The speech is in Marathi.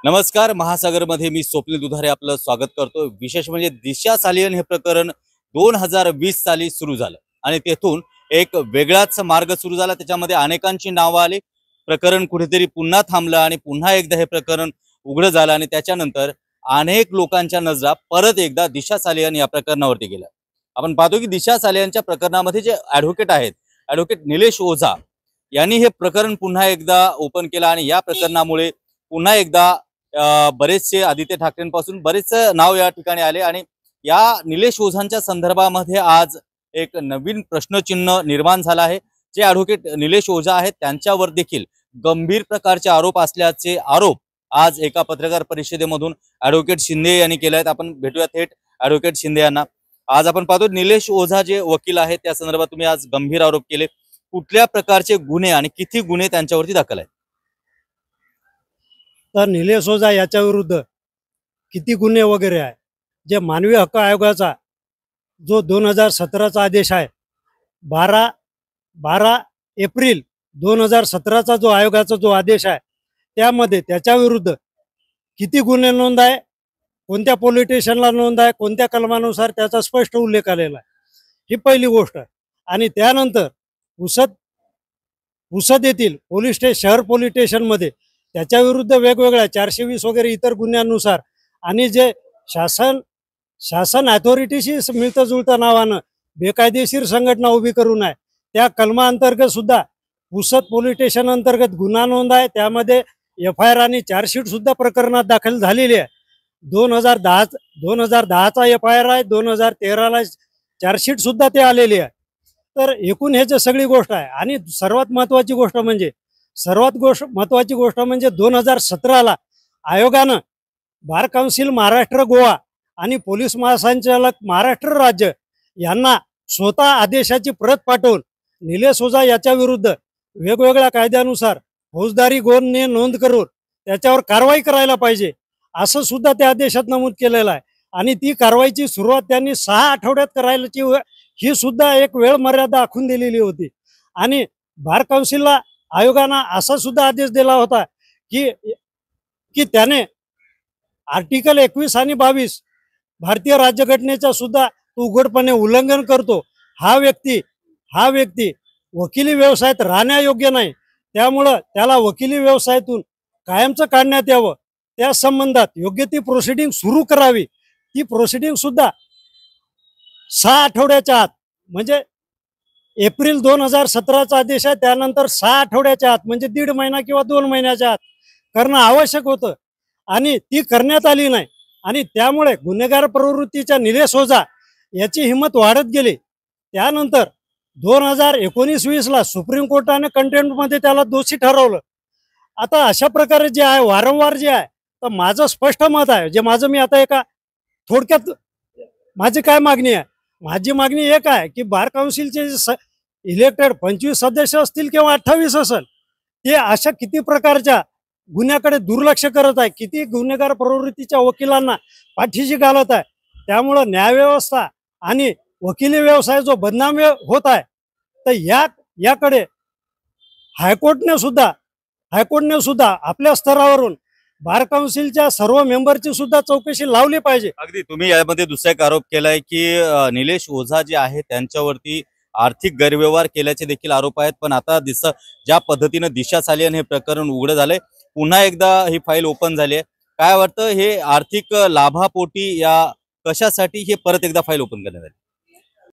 नमस्कार. महासागरमध्ये मी स्वप्नील दुधारे आपलं स्वागत करतो. विशेष म्हणजे दिशा सालियन हे प्रकरण 2020 साली सुरू झालं आणि तेथून एक वेगळाच मार्ग सुरू झाला. त्याच्यामध्ये अनेकांची नावं आली. प्रकरण कुठेतरी पुन्हा थांबलं आणि पुन्हा एकदा हे प्रकरण उघडं झालं आणि त्याच्यानंतर अनेक लोकांच्या नजरा परत एकदा दिशा सालियन या प्रकरणावरती गेल्या. आपण पाहतो की दिशा सालियनच्या प्रकरणामध्ये जे ॲडव्होकेट आहेत, ॲडव्होकेट निलेश ओझा यांनी हे प्रकरण पुन्हा एकदा ओपन केलं आणि या प्रकरणामुळे पुन्हा एकदा बरेचसे आदित्य ठाकरेंपासून बरेच नाव या ठिकाणी आले आणि या निलेश ओझांच्या संदर्भामध्ये आज एक नवीन प्रश्नचिन्ह निर्माण झाला आहे. जे ॲडव्होकेट निलेश ओझा आहेत त्यांच्यावर देखील गंभीर प्रकारचे आरोप असल्याचे आरोप आज एका पत्रकार परिषदेमधून ॲडव्होकेट शिंदे यांनी केले आहेत. आपण भेटूया थेट ॲडव्होकेट शिंदे यांना. आज आपण पाहतो निलेश ओझा जे वकील आहेत त्या संदर्भात तुम्ही आज गंभीर आरोप केले. कुठल्या प्रकारचे गुन्हे आणि किती गुन्हे त्यांच्यावरती दाखल आहेत? तर निलेश ओझा याच्या विरुद्ध किती गुन्हे वगैरे आहे, जे मानवी हक्क आयोगाचा जो 2017चा आदेश आहे, 12 एप्रिल 2017चा जो आयोगाचा जो आदेश आहे, त्यामध्ये त्याच्या विरुद्ध किती गुन्हे नोंद आहे, कोणत्या पोलीस स्टेशनला नोंद आहे, कोणत्या कलमानुसार त्याचा स्पष्ट उल्लेख आलेला आहे. ही पहिली गोष्ट आहे. आणि त्यानंतर पुसद येथील शहर पोलीस स्टेशनमध्ये त्याच्या विरुद्ध वेगवेगळ्या 420 वगैरे इतर गुन्ह्यांनुसार आणि जे शासन अथॉरिटीशी मिळतं जुळतं नावानं बेकायदेशीर संघटना उभी करून आहे, त्या कलमा अंतर्गत सुद्धा पुसद पोलीस स्टेशन अंतर्गत गुन्हा नोंद आहे. त्यामध्ये FIR आणि चार्जशीट सुद्धा प्रकरणात दाखल झालेली आहे. 2010चा FIR आहे, 2013ला चार्जशीट सुद्धा ते आलेली आहे. तर एकूण ह्याची सगळी गोष्ट आहे. आणि सर्वात महत्त्वाची गोष्ट म्हणजे 2017ला आयोगानं बार काउन्सिल महाराष्ट्र गोवा आणि पोलीस महासंचालक महाराष्ट्र राज्य यांना स्वतः आदेशाची प्रत पाठवून निलेश ओझा याच्या विरुद्ध वेगवेगळ्या कायद्यानुसार फौजदारी गुन्हे नोंद करून त्याच्यावर कारवाई करायला पाहिजे असं सुद्धा त्या आदेशात नमूद केलेलं आहे. आणि ती कारवाईची सुरुवात त्यांनी 6 आठवड्यात करायची ही सुद्धा एक वेळ मर्यादा आखून दिलेली होती. आणि बार काउन्सिलला आयोगानं असा सुद्धा आदेश दिला होता की त्याने आर्टिकल 21 आणि 22 भारतीय राज्यघटनेचा सुद्धा उघडपणे उल्लंघन करतो. हा व्यक्ती वकिली व्यवसायात राहण्यायोग्य नाही, त्यामुळं त्याला वकिली व्यवसायातून कायमचं काढण्यात यावं. त्या संबंधात योग्य ती प्रोसिडिंग सुरू करावी. ती प्रोसिडिंग सुद्धा 6 आठवड्याच्या आत, म्हणजे एप्रिल 2017चा आदेश आहे, त्यानंतर 6 आठवड्याच्या आत म्हणजे 1.5 महिना किंवा 2 महिन्याच्या आत करणं आवश्यक होतं आणि ती करण्यात आली नाही. आणि त्यामुळे गुन्हेगार प्रवृत्तीच्या निलेश ओझा याची हिंमत वाढत गेली. त्यानंतर 2019-20ला सुप्रीम कोर्टाने कंटेम्प्टमध्ये त्याला दोषी ठरवलं. आता अशा प्रकारे जे आहे वारंवार जे आहे, तर माझं स्पष्ट मत आहे, जे माझं मी आता एका थोडक्यात माझी काय मागणी आहे. माझी मागणी एक आहे की बार काउन्सिलचे इलेक्टेड 25 सदस्य असतील किंवा 28 असेल, ते अशा किती प्रकारच्या गुन्ह्याकडे दुर्लक्ष करत आहे, किती गुन्हेगार प्रवृत्तीच्या वकिलांना पाठीशी घालत आहे. त्यामुळं न्यायव्यवस्था आणि वकिली व्यवसाय जो बदनाम होत आहे, तर याकडे हायकोर्टने सुद्धा आपल्या स्तरावरून बार काउन्सिलच्या सर्व मेंबरची सुद्धा चौकशी लावली पाहिजे. अगदी तुम्ही यामध्ये दुसरा एक आरोप केलाय की निलेश ओझा जे आहे त्यांच्यावरती आर्थिक गैरव्यवहार केल्याचे देखील आरोप आहेत. पण आता ज्या पद्धतीनं दिशा सालियन हे प्रकरण उघडं झालंय, पुन्हा एकदा ही फाईल ओपन झाली आहे, काय वाटतं हे आर्थिक लाभापोटी या कशासाठी हे परत एकदा फाईल ओपन करण्यात आली?